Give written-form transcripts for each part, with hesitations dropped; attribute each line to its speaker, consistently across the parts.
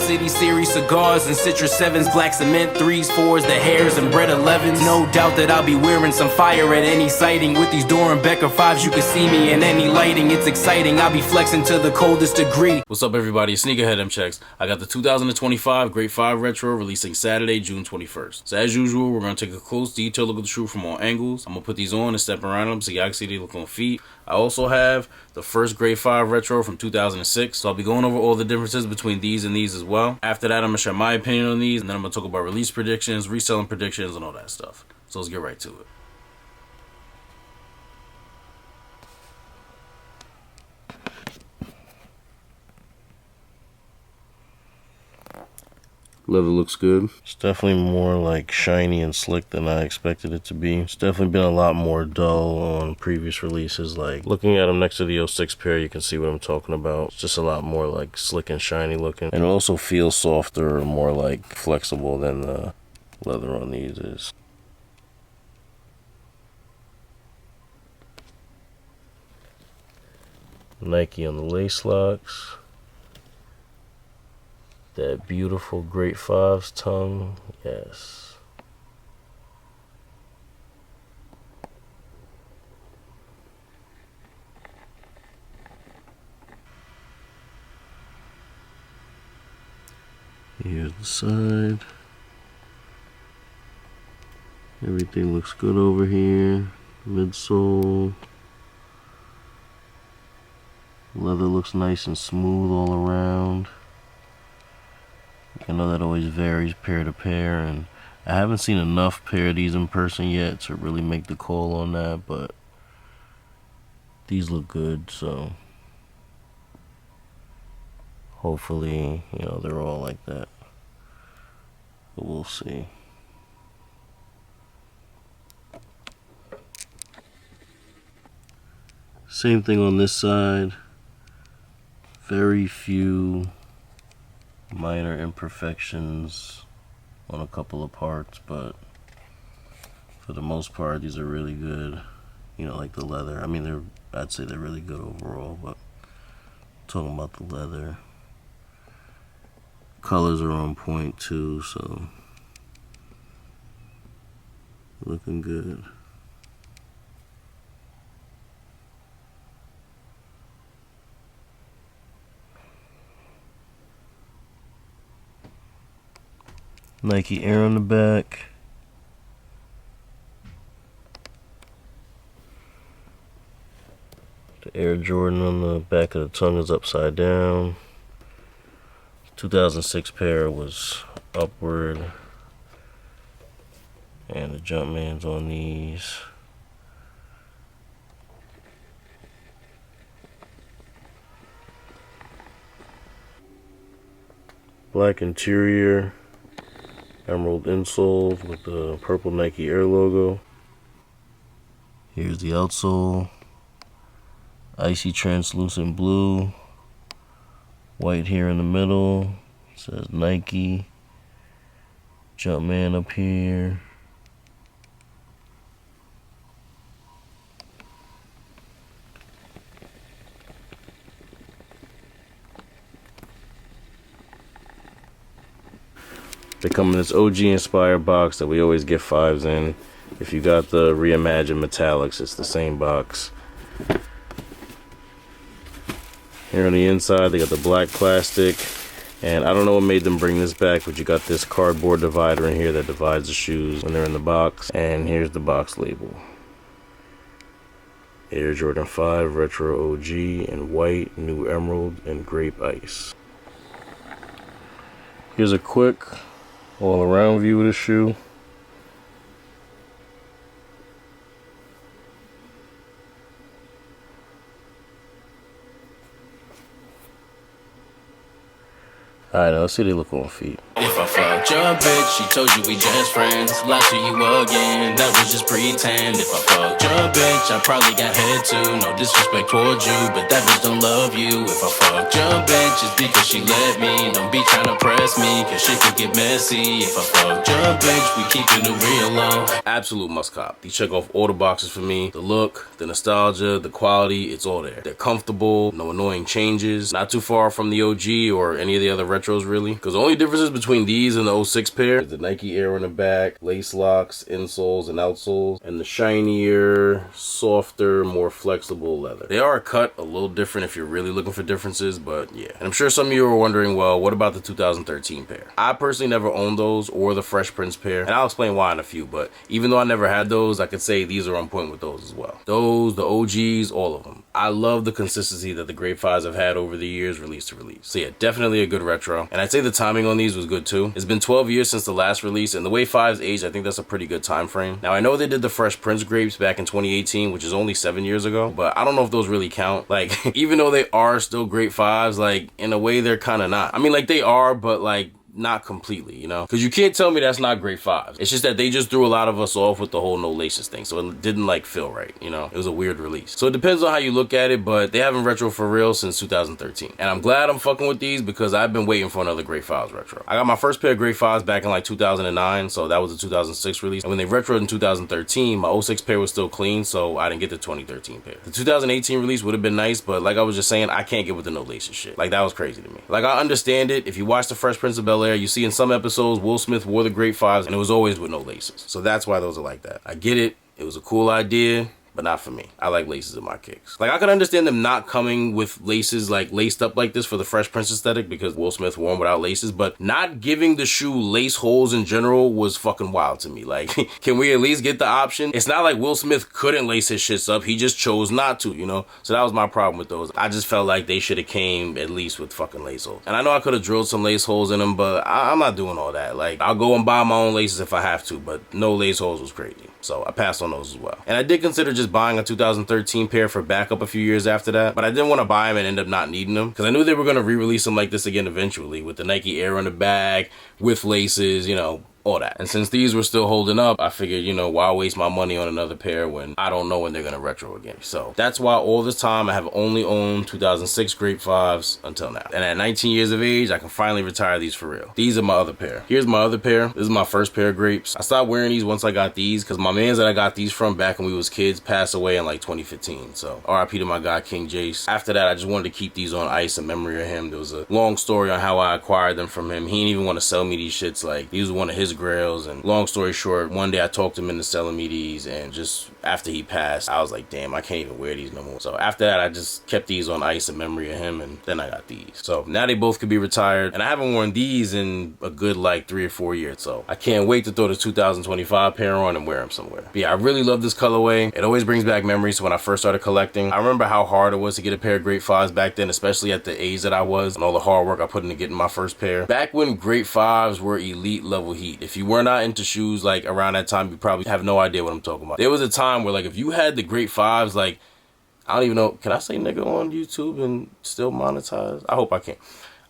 Speaker 1: City series cigars and Citrus 7s, black cement 3s, 4s, the hairs and bread 11s. No doubt that I'll be wearing some fire at any sighting. With these Dorenbecker 5s, you can see me in any lighting. It's exciting, I'll be flexing to the coldest degree.
Speaker 2: What's up, everybody? Sneakerhead M-Checks. I got the 2025 Grape 5 Retro releasing Saturday, June 21st. So as usual, we're going to take a close, detailed look at the shoe from all angles. I'm going to put these on and step around them so y'all can see they look on feet. I also have the first Grape 5 Retro from 2006, so I'll be going over all the differences between these and these as well. After that, I'm going to share my opinion on these, and then I'm going to talk about release predictions, reselling predictions, and all that stuff. So let's get right to it. Leather looks good. It's definitely more like shiny and slick than I expected it to be. It's definitely been a lot more dull on previous releases. Like looking at them next to the 06 pair, you can see what I'm talking about. It's just a lot more like slick and shiny looking. And it also feels softer, more like flexible than the leather on these is. Nike on the lace locks. That beautiful Grape 5's tongue, yes. Here's the side. Everything looks good over here. Midsole. Leather looks nice and smooth all around. I know that always varies pair to pair, and I haven't seen enough pair of these in person yet to really make the call on that, but these look good, so hopefully, you know, they're all like that, but we'll see. Same thing on this side. Very few minor imperfections on a couple of parts, but for the most part these are really good. You know, like the leather, I mean, I'd say they're really good overall, but talking about the leather, colors are on point too, so looking good. Nike Air on the back. The Air Jordan on the back of the tongue is upside down. 2006 pair was upward. And the Jumpman's on these. Black interior. Emerald insoles with the purple Nike Air logo. Here's the outsole. Icy translucent blue. White here in the middle. It says Nike. Jumpman up here. They come in this OG inspired box that we always get 5s in. If you got the reimagined metallics, it's the same box. Here on the inside, they got the black plastic. And I don't know what made them bring this back, but you got this cardboard divider in here that divides the shoes when they're in the box. And here's the box label. Air Jordan 5 Retro OG in white, new emerald, and grape ice. Here's a quick all around view of the shoe. Alright, now let's see how they look on feet. If I fucked your bitch, she told you we just friends. Lied to you again, that was just pretend. If I fucked your bitch, I probably got head too. No disrespect towards you, but that bitch don't love you. If I fucked your bitch, it's because she let me. Don't be tryna press me, cause shit could get messy. If I fucked your bitch, we keepin' it real low. Absolute must cop. These check off all the boxes for me. The look, the nostalgia, the quality, it's all there. They're comfortable, no annoying changes, not too far from the OG or any of the other retros really. Cause the only differences between these and the 06 pair is the Nike Air on the back, lace locks, insoles and outsoles, and the shinier, softer, more flexible leather. They are cut a little different if you're really looking for differences, but yeah. And I'm sure some of you are wondering, well, what about the 2013 pair? I personally never owned those or the Fresh Prince pair, and I'll explain why in a few, but even though I never had those, I could say these are on point with those as well. Those, the OGs, all of them. I love the consistency that the Grape 5s have had over the years, release to release. So yeah, definitely a good retro. And I'd say the timing on these was good too. It's been 12 years since the last release, and the way 5s age, I think that's a pretty good time frame. Now I know they did the Fresh Prince Grapes back in 2018, which is only 7 years ago, but I don't know if those really count. Like, even though they are still Grape 5s, like, in a way they're kind of not. I mean, like, they are, but like, not completely, you know, because you can't tell me that's not Grape 5s. It's just that they just threw a lot of us off with the whole no laces thing, so it didn't like feel right, you know. It was a weird release, so it depends on how you look at it, but they haven't retro for real since 2013, and I'm glad I'm fucking with these because I've been waiting for another Grape 5s retro. I got my first pair of Grape 5s back in like 2009, so that was a 2006 release, and when they retroed in 2013, my 06 pair was still clean, so I didn't get the 2013 pair. The 2018 release would have been nice, but like I was just saying, I can't get with the no laces shit. Like, that was crazy to me. Like, I understand it. If you watch the Fresh Prince of Bel-Air, you see in some episodes Will Smith wore the Grape 5s and it was always with no laces, so that's why those are like that. I get it, it was a cool idea, but not for me. I like laces in my kicks. Like, I could understand them not coming with laces like laced up like this for the Fresh Prince aesthetic because Will Smith wore them without laces, but not giving the shoe lace holes in general was fucking wild to me. Like, can we at least get the option? It's not like Will Smith couldn't lace his shits up, he just chose not to, you know? So that was my problem with those. I just felt like they should have came at least with fucking lace holes. And I know I could have drilled some lace holes in them, but I'm not doing all that. Like, I'll go and buy my own laces if I have to, but no lace holes was crazy. So I passed on those as well. And I did consider just buying a 2013 pair for backup a few years after that, but I didn't want to buy them and end up not needing them because I knew they were going to re-release them like this again eventually with the Nike Air on the back, with laces, you know, all that. And since these were still holding up, I figured, you know, why waste my money on another pair when I don't know when they're gonna retro again. So that's why all this time I have only owned 2006 Grape 5s until now. And at 19 years of age, I can finally retire these for real. These are my other pair. Here's my other pair. This is my first pair of Grapes. I stopped wearing these once I got these because my mans that I got these from back when we was kids passed away in like 2015. So RIP to my guy King Jace. After that, I just wanted to keep these on ice in memory of him. There was a long story on how I acquired them from him. He didn't even want to sell me these shits. Like, these were one of his grails, and long story short, one day I talked him into selling me these, and just after he passed, I was like, damn, I can't even wear these no more. So after that, I just kept these on ice in memory of him, and then I got these. So now they both could be retired, and I haven't worn these in a good like 3 or 4 years. So I can't wait to throw the 2025 pair on and wear them somewhere. But yeah, I really love this colorway. It always brings back memories when I first started collecting. I remember how hard it was to get a pair of Grape 5s back then, especially at the age that I was, and all the hard work I put into getting my first pair. Back when Grape 5s were elite level heat. If you were not into shoes like around that time, you probably have no idea what I'm talking about. There was a time where like if you had the Grape 5s, like, I don't even know, can I say nigga on YouTube and still monetize? I hope I can.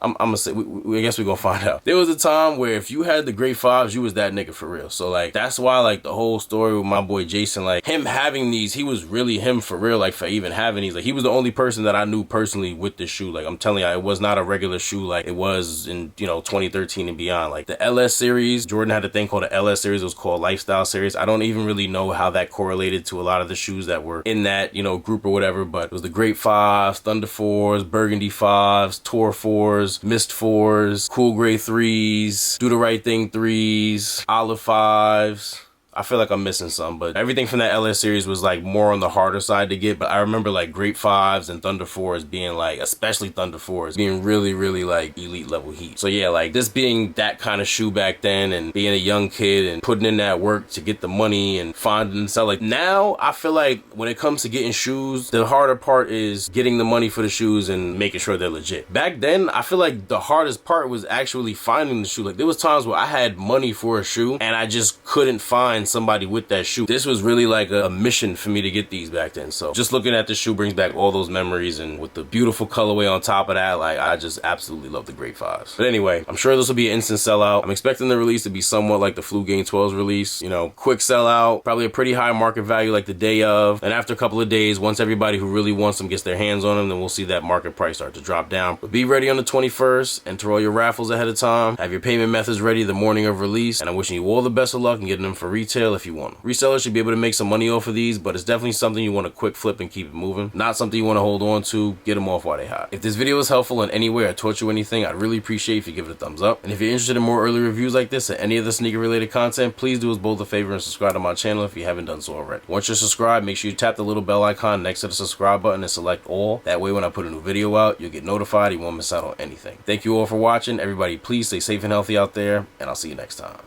Speaker 2: I'm gonna say, I guess we're gonna find out. There was a time where if you had the Grape 5s, you was that nigga for real. So like, that's why like the whole story with my boy Jason, like him having these, he was really him for real, like for even having these. Like, he was the only person that I knew personally with this shoe. Like, I'm telling you, it was not a regular shoe like it was in, you know, 2013 and beyond. Like the LS series, Jordan had a thing called the LS series. It was called Lifestyle series. I don't even really know how that correlated to a lot of the shoes that were in that, you know, group or whatever, but it was the Grape 5s, Thunder 4s, Burgundy 5s, Tour 4s, Mist 4s, Cool Gray 3s, Do the Right Thing 3s, Olive 5s. I feel like I'm missing some, but everything from that LS series was like more on the harder side to get. But I remember like Grape 5s and Thunder 4s being like, especially Thunder 4s, being really, really like elite level heat. So yeah, like this being that kind of shoe back then and being a young kid and putting in that work to get the money and find and sell. Like now, I feel like when it comes to getting shoes, the harder part is getting the money for the shoes and making sure they're legit. Back then, I feel like the hardest part was actually finding the shoe. Like there was times where I had money for a shoe and I just couldn't find
Speaker 3: somebody with that shoe. This was really like a mission for me to get these back then. So just looking at this shoe brings back all those memories, and with the beautiful colorway on top of that, like I just absolutely love the Grape 5s. But anyway, I'm sure this will be an instant sellout. I'm expecting the release to be somewhat like the Flu Game 12's release. You know, quick sellout, probably a pretty high market value like the day of. And after a couple of days, once everybody who really wants them gets their hands on them, then we'll see that market price start to drop down. But be ready on the 21st, enter all your raffles ahead of time, have your payment methods ready the morning of release, and I'm wishing you all the best of luck in getting them for retail if you want them. Resellers should be able to make some money off of these, but it's definitely something you want to quick flip and keep it moving. Not something you want to hold on to. Get them off while they hot. If this video was helpful in any way or taught you anything, I'd really appreciate if you give it a thumbs up. And if you're interested in more early reviews like this or any other sneaker related content, please do us both a favor and subscribe to my channel if you haven't done so already. Once you're subscribed, make sure you tap the little bell icon next to the subscribe button and select all. That way when I put a new video out, you'll get notified. You won't miss out on anything. Thank you all for watching. Everybody please stay safe and healthy out there, and I'll see you next time.